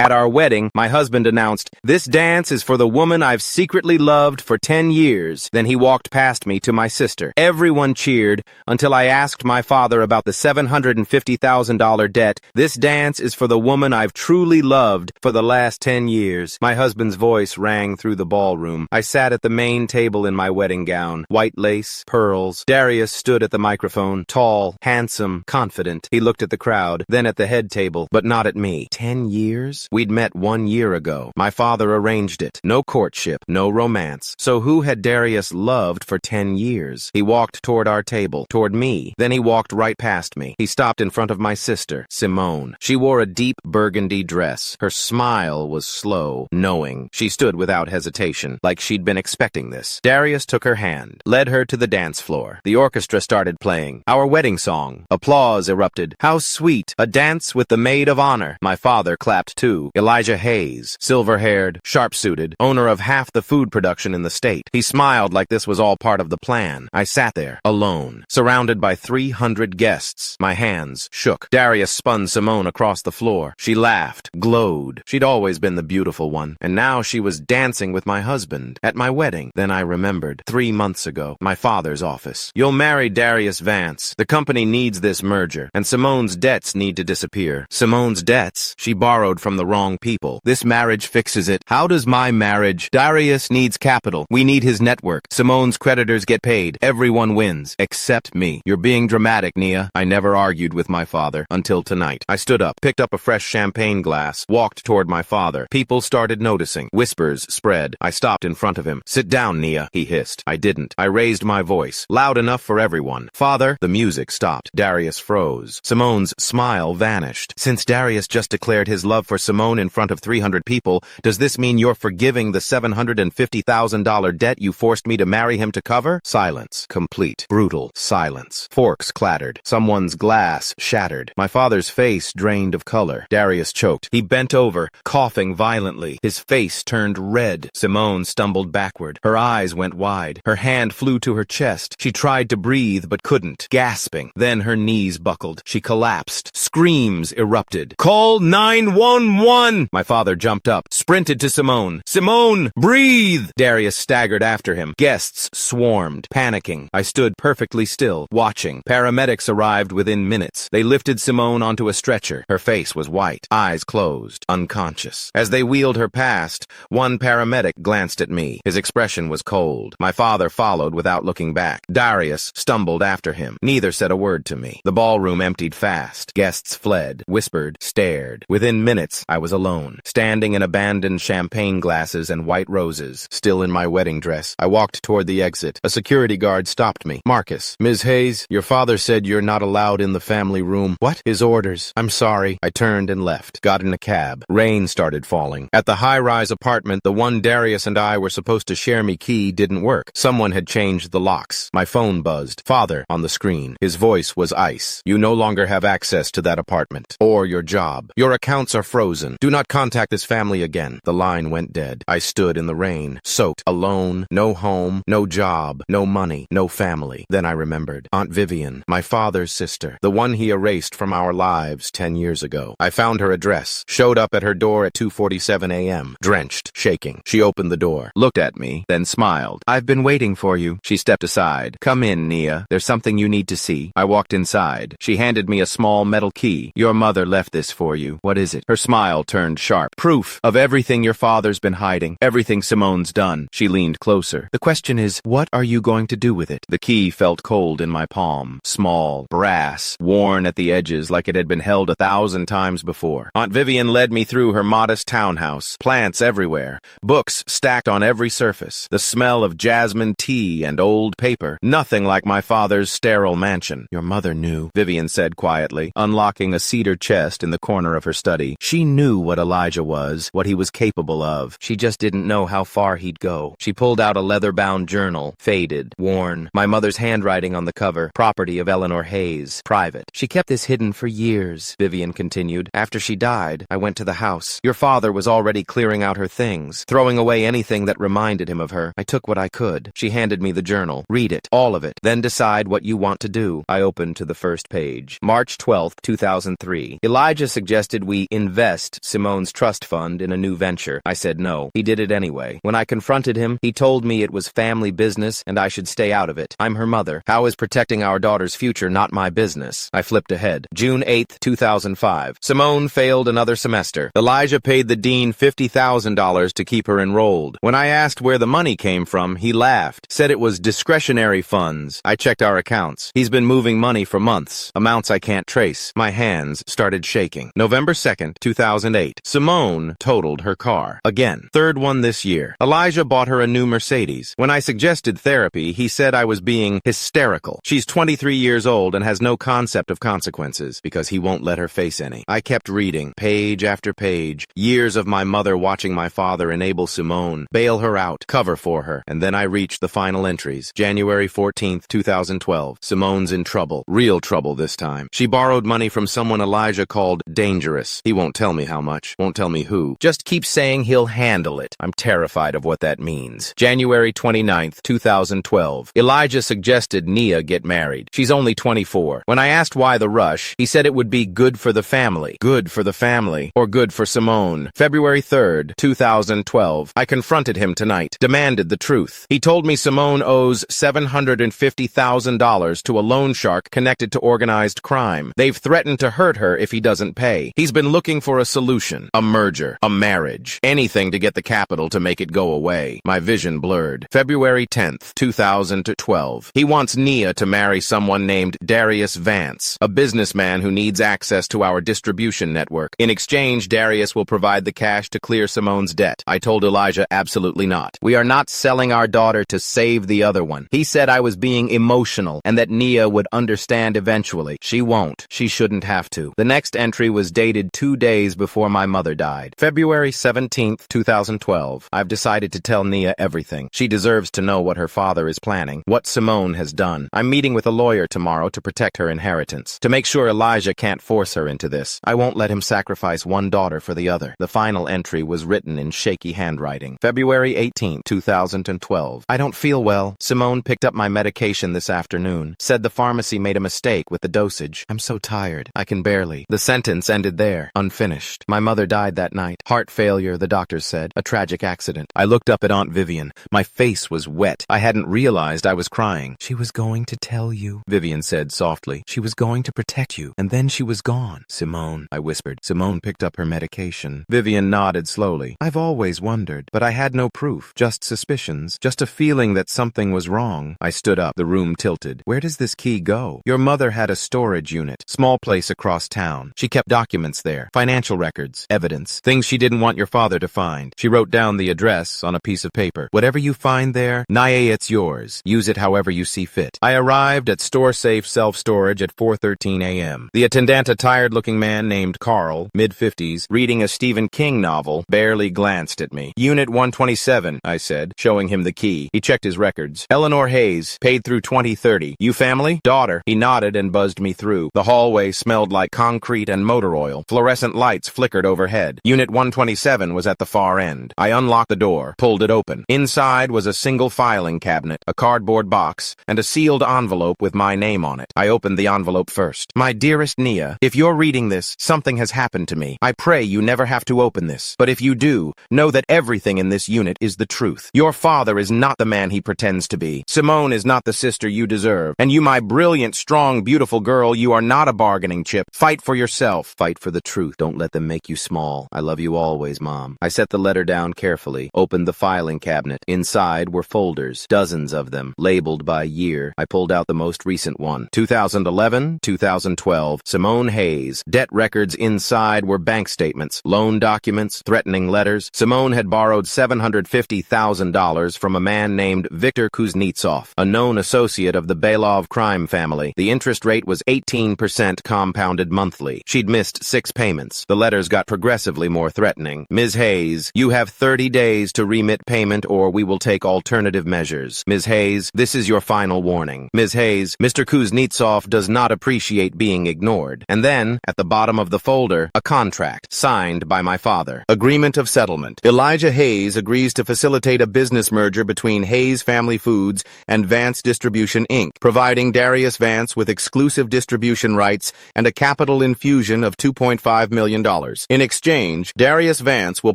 At our wedding, my husband announced, "This dance is for the woman I've secretly loved for 10 years. Then he walked past me to my sister. Everyone cheered until I asked my father about the $750,000 debt. "This dance is for the woman I've truly loved for the last 10 years. My husband's voice rang through the ballroom. I sat at the main table in my wedding gown, white lace, pearls. Darius stood at the microphone, tall, handsome, confident. He looked at the crowd, then at the head table, but not at me. 10 years? We'd met 1 year ago. My father arranged it. No courtship, no romance. So who had Darius loved for 10 years? He walked toward our table, toward me. Then he walked right past me. He stopped in front of my sister, Simone. She wore a deep burgundy dress. Her smile was slow, knowing. She stood without hesitation, like she'd been expecting this. Darius took her hand, led her to the dance floor. The orchestra started playing our wedding song. Applause erupted. How sweet! A dance with the maid of honor. My father clapped too. Elijah Hayes, silver-haired, sharp-suited, owner of half the food production in the state. He smiled like this was all part of the plan. I sat there, alone, surrounded by 300 guests. My hands shook. Darius spun Simone across the floor. She laughed, glowed. She'd always been the beautiful one, and now she was dancing with my husband at my wedding. Then I remembered, 3 months ago, my father's office. "You'll marry Darius Vance. The company needs this merger, and Simone's debts need to disappear." Simone's debts? She borrowed from the wrong people. "This marriage fixes it." "How does my marriage?" "Darius needs capital. We need his network. Simone's creditors get paid. Everyone wins, except me." "You're being dramatic, Nia." I never argued with my father until tonight. I stood up, picked up a fresh champagne glass, walked toward my father. People started noticing. Whispers spread. I stopped in front of him. "Sit down, Nia," he hissed. I didn't. I raised my voice, loud enough for everyone. "Father." The music stopped. Darius froze. Simone's smile vanished. "Since Darius just declared his love for Simone in front of 300 people, does this mean you're forgiving the $750,000 debt you forced me to marry him to cover?" Silence. Complete. Brutal silence. Forks clattered. Someone's glass shattered. My father's face drained of color. Darius choked. He bent over, coughing violently. His face turned red. Simone stumbled backward. Her eyes went wide. Her hand flew to her chest. She tried to breathe but couldn't, gasping. Then her knees buckled. She collapsed. Screams erupted. "Call 911!" My father jumped up, sprinted to Simone. "Simone, breathe!" Darius staggered after him. Guests swarmed, panicking. I stood perfectly still, watching. Paramedics arrived within minutes. They lifted Simone onto a stretcher. Her face was white, eyes closed, unconscious. As they wheeled her past, one paramedic glanced at me. His expression was cold. My father followed without looking back. Darius stumbled after him. Neither said a word to me. The ballroom emptied fast. Guests fled, whispered, stared. Within minutes, I was alone, standing in abandoned champagne glasses and white roses, still in my wedding dress. I walked toward the exit. A security guard stopped me. "Marcus." "Ms. Hayes, your father said you're not allowed in the family room." "What?" "His orders." "I'm sorry." I turned and left. Got in a cab. Rain started falling. At the high-rise apartment, the one Darius and I were supposed to share me key didn't work. Someone had changed the locks. My phone buzzed. "Father," on the screen. His voice was ice. "You no longer have access to that apartment or your job. Your accounts are frozen. Do not contact this family again." The line went dead. I stood in the rain, soaked, alone, no home, no job, no money, no family. Then I remembered. Aunt Vivian, my father's sister, the one he erased from our lives 10 years ago. I found her address, showed up at her door at 2:47 a.m., drenched, shaking. She opened the door, looked at me, then smiled. "I've been waiting for you." She stepped aside. "Come in, Nia. There's something you need to see." I walked inside. She handed me a small metal key. "Your mother left this for you." "What is it?" Her smile turned sharp. "Proof of everything your father's been hiding. Everything Simone's done." She leaned closer. "The question is, what are you going to do with it?" The key felt cold in my palm. Small, brass, worn at the edges like it had been held 1,000 times before. Aunt Vivian led me through her modest townhouse. Plants everywhere. Books stacked on every surface. The smell of jasmine tea and old paper. Nothing like my father's sterile mansion. "Your mother knew," Vivian said quietly, unlocking a cedar chest in the corner of her study. "She knew what Elijah was, what he was capable of. She just didn't know how far he'd go. She pulled out a leather-bound journal, faded, worn. My mother's handwriting on the cover, property of Eleanor Hayes, private. She kept this hidden for years, Vivian continued. After she died, I went to the house. Your father was already clearing out her things, throwing away anything that reminded him of her. I took what I could. She handed me the journal. Read it, all of it, then decide what you want to do. I opened to the first page. March 12th, 2003. Elijah suggested we invest Simone's trust fund in a new venture. I said no. He did it anyway. When I confronted him, he told me it was family business and I should stay out of it. I'm her mother. How is protecting our daughter's future not my business? I flipped ahead. June 8th, 2005. Simone failed another semester. Elijah paid the dean $50,000 to keep her enrolled. When I asked where the money came from, he laughed, said it was discretionary funds. I checked our accounts. He's been moving money for months, amounts I can't trace. My hands started shaking. November 2nd, 2008. Simone totaled her car. Again. Third one this year. Elijah bought her a new Mercedes. When I suggested therapy, he said I was being hysterical. She's 23 years old and has no concept of consequences because he won't let her face any. I kept reading, page after page, years of my mother watching my father enable Simone, bail her out, cover for her, and then I reached the final entries. January 14th, 2012. Simone's in trouble. Real trouble this time. She borrowed money from someone Elijah called dangerous. He won't tell me how much, won't tell me who. Just keep saying he'll handle it. I'm terrified of what that means. January 29th, 2012. Elijah suggested Nia get married. She's only 24. When I asked why the rush, he said it would be good for the family. Good for the family. Or good for Simone. February 3rd, 2012. I confronted him tonight. Demanded the truth. He told me Simone owes $750,000 to a loan shark connected to organized crime. They've threatened to hurt her if he doesn't pay. He's been looking for a solution. A merger. A marriage. Anything to get the capital to make it go away. My vision blurred. February 10th, 2012. He wants Nia to marry someone named Darius Vance, a businessman who needs access to our distribution network. In exchange, Darius will provide the cash to clear Simone's debt. I told Elijah absolutely not. We are not selling our daughter to save the other one. He said I was being emotional and that Nia would understand eventually. She won't. She shouldn't have to. The next entry was dated 2 days before my mother died. February 17th, 2012. I've decided to tell Nia everything. She deserves to know what her father is planning, what Simone has done. I'm meeting with a lawyer tomorrow to protect her inheritance, to make sure Elijah can't force her into this. I won't let him sacrifice one daughter for the other. The final entry was written in shaky handwriting. February 18th, 2012. I don't feel well. Simone picked up my medication this afternoon. Said the pharmacy made a mistake with the dosage. I'm so tired. I can barely. The sentence ended there, unfinished. My mother died that night. Heart failure, the doctors said. A tragic accident. I looked up at Aunt Vivian. My face was wet. I hadn't realized I was crying. She was going to tell you, Vivian said softly. She was going to protect you, and then she was gone. Simone, I whispered. Simone picked up her medication. Vivian nodded slowly. I've always wondered, but I had no proof. Just suspicions. Just a feeling that something was wrong. I stood up. The room tilted. Where does this key go? Your mother had a storage unit. Small place across town. She kept documents there. Financial records. Evidence. Things she didn't want your father to find. She wrote down the address on a piece of paper. Whatever you find there, Naye, it's yours. Use it however you see fit. I arrived at Store Safe Self-Storage at 4:13 a.m. The attendant, a tired-looking man named Carl, mid-50s, reading a Stephen King novel, barely glanced at me. Unit 127, I said, showing him the key. He checked his records. Eleanor Hayes, paid through 2030. You family? Daughter. He nodded and buzzed me through. The hallway smelled like concrete and motor oil. Fluorescent lights flickered overhead. Unit 127 was at the far end. I unlocked the door, pulled it open. Inside was a single filing cabinet, a cardboard box, and a sealed envelope with my name on it. I opened the envelope first. My dearest Nia, if you're reading this, something has happened to me. I pray you never have to open this. But if you do, know that everything in this unit is the truth. Your father is not the man he pretends to be. Simone is not the sister you deserve. And you, my brilliant, strong, beautiful girl, you are not a bargaining chip. Fight for yourself. Fight for the truth. Don't let them make you small. I love you always, Mom. I set the letter down carefully, opened the filing cabinet. Inside were folders, dozens of them, labeled by year. I pulled out the most recent one. 2011, 2012, Simone Hayes. Debt records inside were bank statements, loan documents, threatening letters. Simone had borrowed $750,000 from a man named Viktor Kuznetsov, a known associate of the Belov crime family. The interest rate was 18% compounded monthly. She'd missed 6 payments. The letters got progressively more threatening. warning. Ms. Hayes, you have 30 days to remit payment or we will take alternative measures. Ms. Hayes, this is your final warning. Ms. Hayes, Mr. Kuznetsov does not appreciate being ignored. And then, at the bottom of the folder, a contract signed by my father. Agreement of settlement. Elijah Hayes agrees to facilitate a business merger between Hayes Family Foods and Vance Distribution, Inc., providing Darius Vance with exclusive distribution rights and a capital infusion of $2.5 million. In exchange, Darius Vance will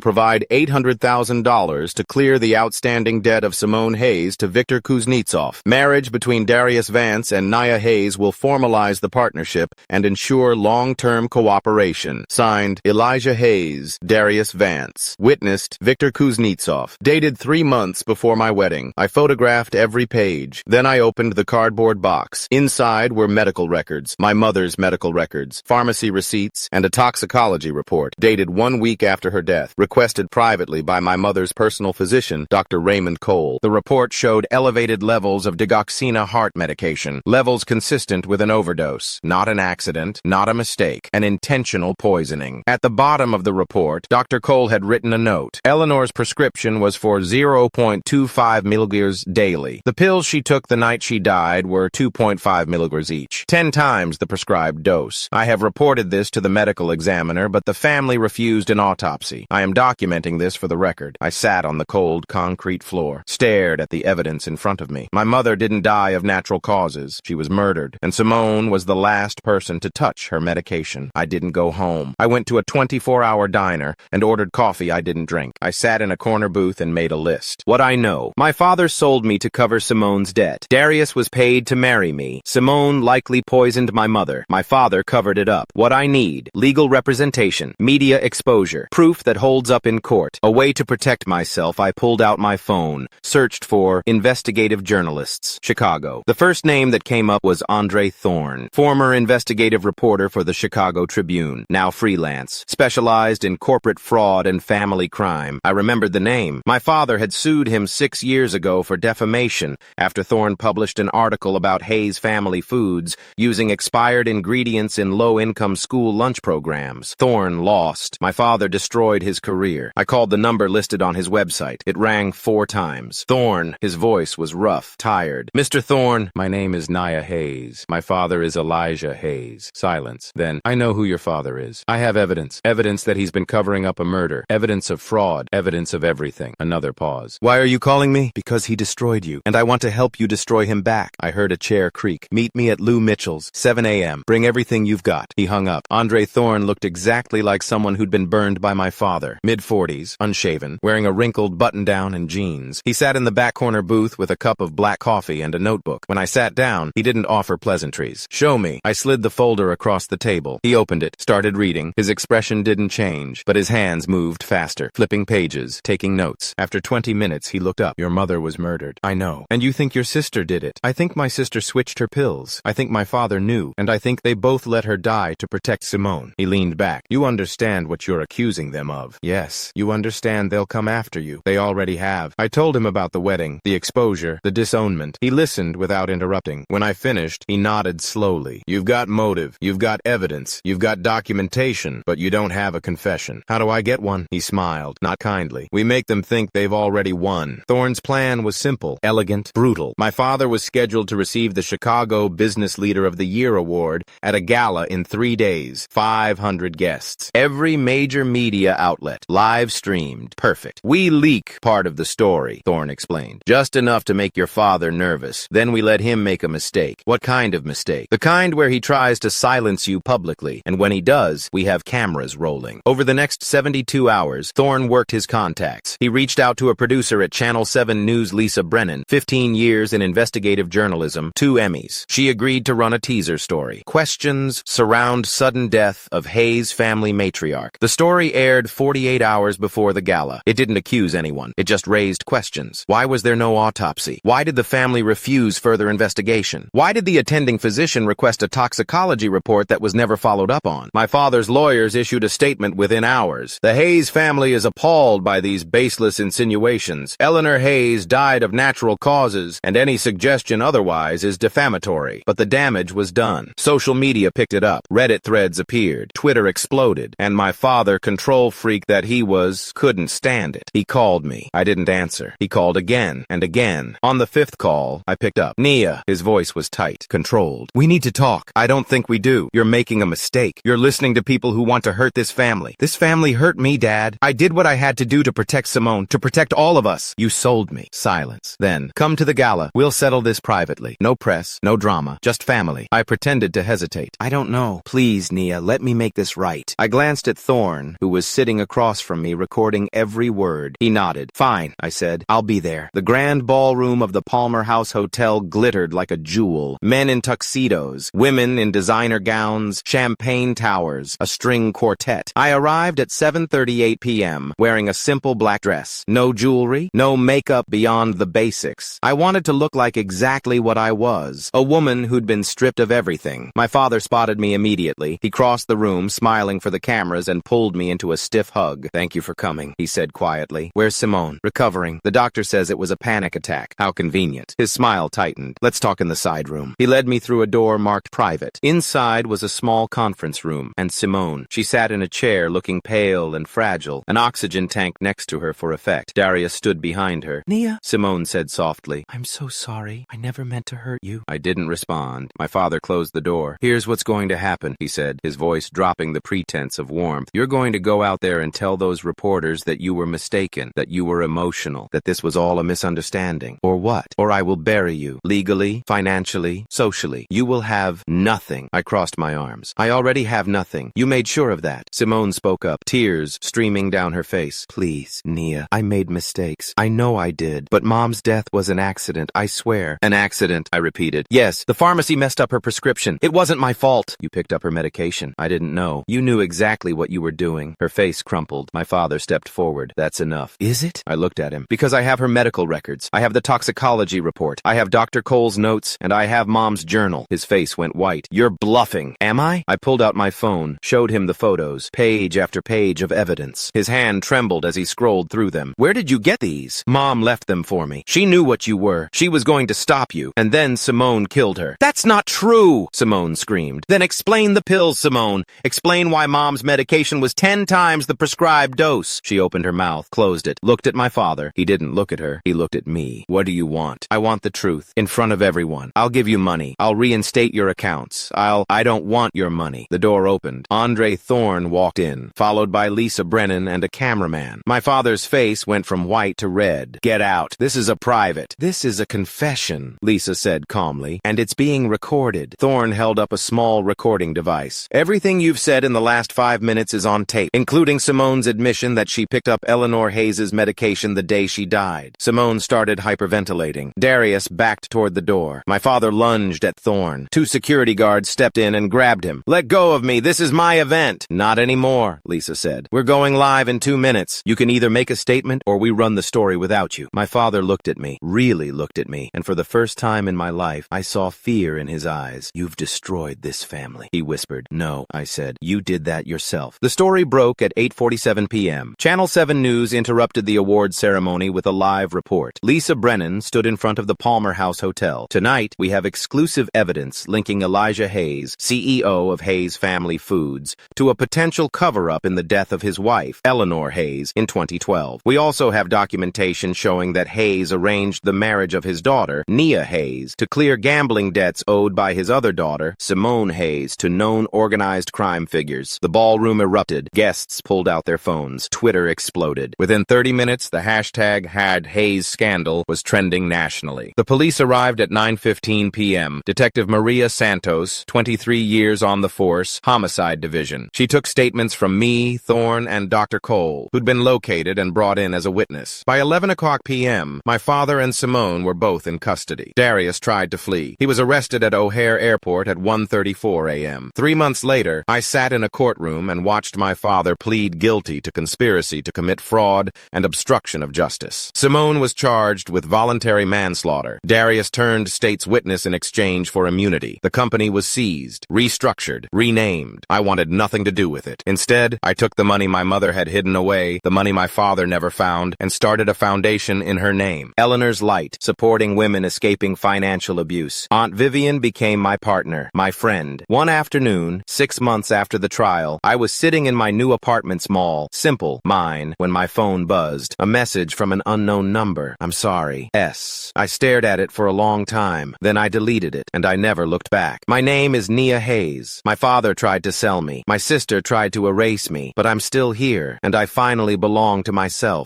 provide $800,000 to clear the outstanding debt of Simone Hayes to Victor Kuznetsov. Marriage between Darius Vance and Naya Hayes will formalize the partnership and ensure long-term cooperation. Signed, Elijah Hayes, Darius Vance. Witnessed, Victor Kuznetsov. Dated 3 months before my wedding. I photographed every page. Then I opened the cardboard box. Inside were medical records, my mother's medical records, pharmacy receipts, and a toxicology report, dated 1 week after her death, requested privately by my mother's personal physician, Dr. Raymond Cole. The report showed elevated levels of digoxina heart medication, levels consistent with an overdose, not an accident, not a mistake, an intentional poisoning. At the bottom of the report, Dr. Cole had written a note. Eleanor's prescription was for 0.25 milligrams daily. The pills she took the night she died were 2.5 milligrams each, 10 times the prescribed dose. I have reported this to the medical examiner, but the family refused an autopsy. I am documenting this for the record. I sat on the cold concrete floor, stared at the evidence in front of me. My mother didn't die of natural causes. She was murdered, and Simone was the last person to touch her medication. I didn't go home. I went to a 24-hour diner and ordered coffee I didn't drink. I sat in a corner booth and made a list. What I know. My father sold me to cover Simone's debt. Darius was paid to marry me. Simone likely poisoned my mother. My father covered it up. What I need. Legal representation. Media exposure. Proof that holds up in court. A way to protect myself. I pulled out my phone. Searched for investigative journalists. Chicago. The first name that came up was Andre Thorne, former investigative reporter for the Chicago Tribune, now freelance, specialized in corporate fraud and family crime. I remembered the name. My father had sued him 6 years ago for defamation after Thorne published an article about Hayes Family Foods using expired ingredients in low-income school lunch programs. Thorne lost. My father destroyed his career. I called the number listed on his website. It rang 4 times. Thorne, his voice was rough, tired. Mr. Thorne, my name is Naya Hayes. My father is Elijah Hayes. Silence. Then, I know who your father is. I have evidence. Evidence that he's been covering up a murder. Evidence of fraud. Evidence of everything. Another pause. Why are you calling me? Because he destroyed you, and I want to help you destroy him back. I heard a chair creak. Meet me at Lou Mitchell's, 7 a.m. Bring everything you've got. He hung up. Andre Thorne looked exactly like someone who'd been burned by my father. Mid-40s, unshaven, wearing a wrinkled button-down and jeans. He sat in the back corner booth with a cup of black coffee and a notebook. When I sat down, he didn't offer pleasantries. Show me. I slid the folder across the table. He opened it, started reading. His expression didn't change, but his hands moved faster, flipping pages, taking notes. After 20 minutes, he looked up. Your mother was murdered. I know. And you think your sister did it. I think my sister switched her pills. I think my father knew, and I think they both let her die to protect Simone. He leaned back. You understand what you're accusing them of. Yes. You understand they'll come after you. They already have. I told him about the wedding, the exposure, the disownment. He listened without interrupting. When I finished, he nodded slowly. You've got motive. You've got evidence. You've got documentation, but you don't have a confession. How do I get one? He smiled, not kindly. We make them think they've already won. Thorne's plan was simple, elegant, brutal. My father was scheduled to receive the Chicago Business Leader of the Year award at a gala in 3 days. 500 guests. Every major media outlet. Live streamed. Perfect. We leak part of the story, Thorne explained. Just enough to make your father nervous. Then we let him make a mistake. What kind of mistake? The kind where he tries to silence you publicly, and when he does, we have cameras rolling. Over the next 72 hours, Thorne worked his contacts. He reached out to a producer at Channel 7 News, Lisa Brennan, 15 years in investigative journalism, 2 Emmys. She agreed to run a teaser story. Questions surround sudden death of Hayes family matriarch. The story aired 48 hours before the gala. It didn't accuse anyone. It just raised questions. Why was there no autopsy? Why did the family refuse further investigation? Why did the attending physician request a toxicology report that was never followed up on? My father's lawyers issued a statement within hours. The Hayes family is appalled by these baseless insinuations. Eleanor Hayes died of natural causes, and any suggestion otherwise is defamatory. But the damage was done. Social media picked it up. Reddit threads appeared. Twitter exploded. And my father controlled control freak that he was, couldn't stand it. He called me. I didn't answer. He called again and again. On the 5th call, I picked up. Nia. His voice was tight, controlled. We need to talk. I don't think we do. You're making a mistake. You're listening to people who want to hurt this family. This family hurt me, Dad. I did what I had to do to protect Simone, to protect all of us. You sold me. Silence. Then, come to the gala. We'll settle this privately. No press, no drama, just family. I pretended to hesitate. I don't know. Please, Nia, let me make this right. I glanced at Thorne, who was sitting across from me, recording every word. He nodded. Fine, I said. I'll be there. The grand ballroom of the Palmer House Hotel glittered like a jewel. Men in tuxedos, women in designer gowns, champagne towers, a string quartet. I arrived at 7:38 p.m., wearing a simple black dress. No jewelry, no makeup beyond the basics. I wanted to look like exactly what I was, a woman who'd been stripped of everything. My father spotted me immediately. He crossed the room, smiling for the cameras, and pulled me into a stiff hug. Thank you for coming, he said quietly. Where's Simone? Recovering. The doctor says it was a panic attack. How convenient. His smile tightened. Let's talk in the side room. He led me through a door marked private. Inside was a small conference room, and Simone. She sat in a chair looking pale and fragile, an oxygen tank next to her for effect. Darius stood behind her. Nia, Simone said softly. I'm so sorry. I never meant to hurt you. I didn't respond. My father closed the door. Here's what's going to happen, he said, his voice dropping the pretense of warmth. You're going to go out there and tell those reporters that you were mistaken, that you were emotional, that this was all a misunderstanding. Or what? Or I will bury you. Legally, financially, socially. You will have nothing. I crossed my arms. I already have nothing. You made sure of that. Simone spoke up, tears streaming down her face. Please, Nia, I made mistakes. I know I did. But Mom's death was an accident, I swear. An accident, I repeated. Yes, the pharmacy messed up her prescription. It wasn't my fault. You picked up her medication. I didn't know. You knew exactly what you were doing. Her face crumpled. My father stepped forward. That's enough. Is it? I looked at him. Because I have her medical records. I have the toxicology report. I have Dr. Cole's notes, and I have Mom's journal. His face went white. You're bluffing. Am I? I pulled out my phone, showed him the photos, page after page of evidence. His hand trembled as he scrolled through them. Where did you get these? Mom left them for me. She knew what you were. She was going to stop you. And then Simone killed her. That's not true, Simone screamed. Then explain the pills, Simone. Explain why Mom's medication was 10 times the prescribed dose. She opened her mouth, closed it, looked at my father. He didn't look at her. He looked at me. What do you want? I want the truth. In front of everyone. I'll give you money. I'll reinstate your accounts. I don't want your money. The door opened. Andre Thorne walked in, followed by Lisa Brennan and a cameraman. My father's face went from white to red. Get out. This is a private. This is a confession, Lisa said calmly, and it's being recorded. Thorne held up a small recording device. Everything you've said in the last 5 minutes is on tape, including Simone's admission that she picked up Eleanor Hayes' medication the day she died. Simone started hyperventilating. Darius backed toward the door. My father lunged at Thorne. 2 security guards stepped in and grabbed him. Let go of me. This is my event. Not anymore, Lisa said. We're going live in 2 minutes. You can either make a statement or we run the story without you. My father looked at me, really looked at me, and for the first time in my life, I saw fear in his eyes. You've destroyed this family, he whispered. No, I said. You did that yourself. The story broke at 8:47 p.m. Channel 7 News interrupted the award ceremony with a live report. Lisa Brennan stood in front of the Palmer House Hotel. Tonight, we have exclusive evidence linking Elijah Hayes, CEO of Hayes Family Foods, to a potential cover-up in the death of his wife, Eleanor Hayes, in 2012. We also have documentation showing that Hayes arranged the marriage of his daughter, Nia Hayes, to clear gambling debts owed by his other daughter, Simone Hayes, to known organized crime figures. The ballroom erupted. Guests pulled out their phones. Twitter exploded. Within 30 minutes, the hashtag #HadHayesScandal was trending nationally. The police arrived at 9:15 p.m. Detective Maria Santos, 23 years on the force, Homicide Division. She took statements from me, Thorne, and Dr. Cole, who'd been located and brought in as a witness. By 11 o'clock p.m., my father and Simone were both in custody. Darius tried to flee. He was arrested at O'Hare Airport at 1:34 a.m. 3 months later, I sat in a courtroom and watched my father plead guilty to conspiracy to commit fraud and obstruction of justice. Simone was charged with voluntary manslaughter. Darius turned state's witness in exchange for immunity. The company was seized, restructured, renamed. I wanted nothing to do with it. Instead, I took the money my mother had hidden away, the money my father never found, and started a foundation in her name, Eleanor's Light, supporting women escaping financial abuse. Aunt Vivian became my partner, my friend. One afternoon, 6 months after the trial, I was sitting in my new apartment apartment's mall. Simple, mine, when my phone buzzed. A message from an unknown number. I'm sorry. S. I stared at it for a long time. Then I deleted it, and I never looked back. My name is Nia Hayes. My father tried to sell me. My sister tried to erase me, but I'm still here, and I finally belong to myself.